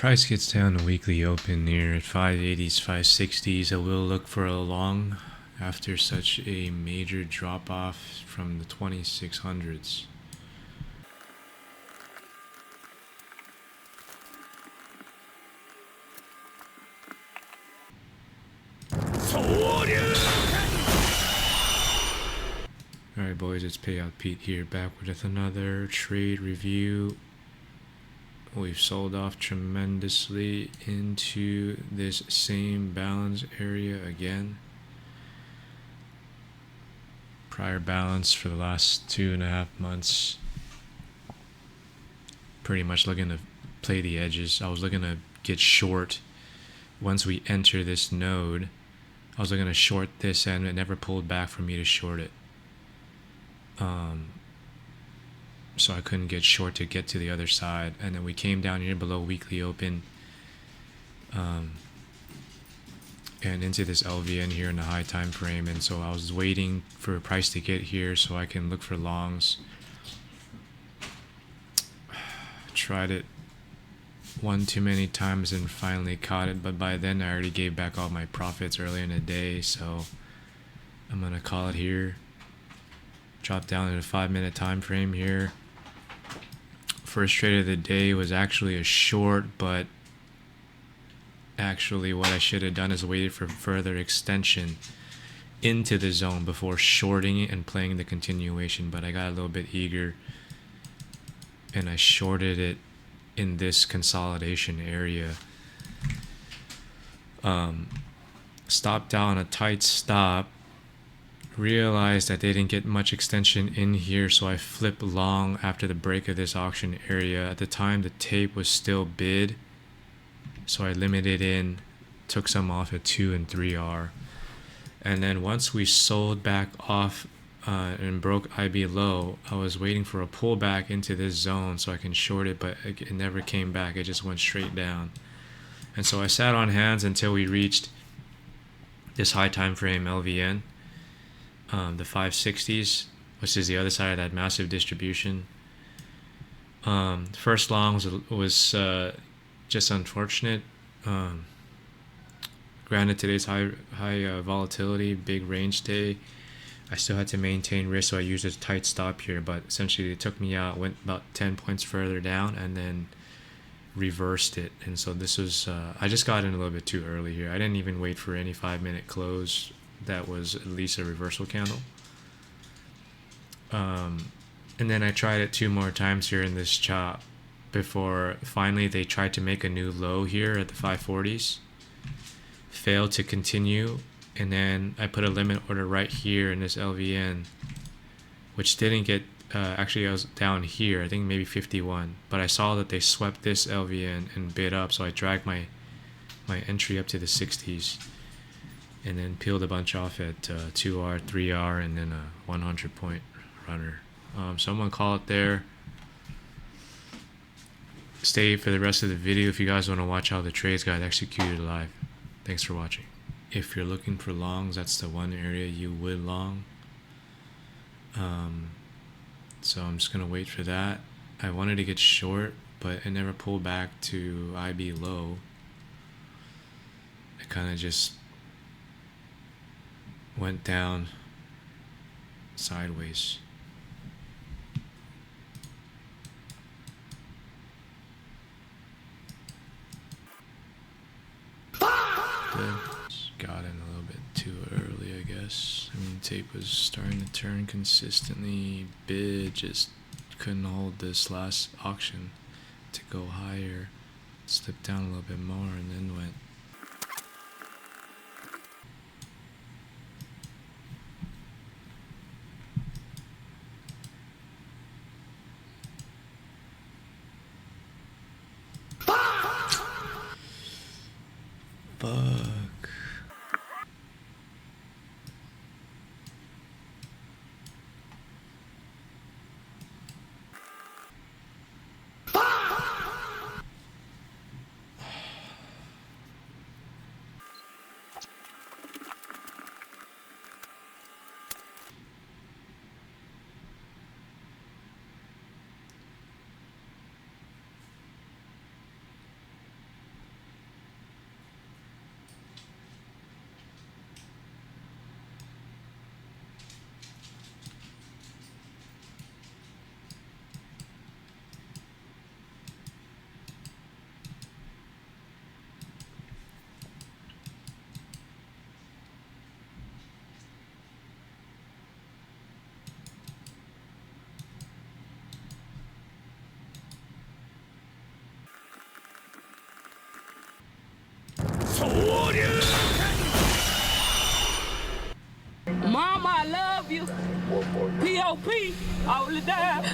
Price gets down to weekly open near at 580s, 560s. I will look for a long after such a major drop off from the 2600s. Alright boys, it's Payout Pete here, back with another trade review. We've sold off tremendously into this same balance area again. Prior balance for the last 2.5 months. Pretty much looking to play the edges. I was looking to get short once we enter this node. I was looking to short this and it never pulled back for me to short it. So I couldn't get short to get to the other side, and then we came down here below weekly open and into this LVN here in the high time frame, and so I was waiting for a price to get here so I can look for longs. Tried it one too many times and finally caught it, but by then I already gave back all my profits earlier in the day, so I'm gonna call it here. Drop down in a 5-minute time frame here. First trade of the day was actually a short, but actually what I should have done is waited for further extension into the zone before shorting it and playing the continuation, but I got a little bit eager and I shorted it in this consolidation area. Stopped out on a tight stop. Realized that they didn't get much extension in here, so I flipped long after the break of this auction area. At the time the tape was still bid, so I limited in, took some off at 2 and 3R, and then once we sold back off and broke IB low, I was waiting for a pullback into this zone so I can short it, but it never came back. It just went straight down, and so I sat on hands until we reached this high time frame LVN. The 560s, which is the other side of that massive distribution. First long was just unfortunate. Granted, today's high volatility, big range day, I still had to maintain risk, so I used a tight stop here, but essentially it took me out, went about 10 points further down, and then reversed it. And so this was, I just got in a little bit too early here. I didn't even wait for any 5-minute close. That was at least a reversal candle. And then I tried it 2 more times here in this chop before finally they tried to make a new low here at the 540s. Failed to continue, and then I put a limit order right here in this LVN, which didn't get, actually I was down here, I think maybe 51, but I saw that they swept this LVN and bid up, so I dragged my entry up to the 60s. And then peeled a bunch off at 2R, 3R, and then a 100 point runner. So I'm going to call it there. Stay for the rest of the video if you guys want to watch how the trades got executed live. Thanks for watching. If you're looking for longs, that's the one area you would long. So I'm just going to wait for that. I wanted to get short, but it never pulled back to IB low. It kind of just went down sideways. Got in a little bit too early, I guess. I mean, tape was starting to turn consistently. Bid just couldn't hold this last auction to go higher. Slipped down a little bit more and then went. Fuck. Mama, I love you. P.O.P. all the time.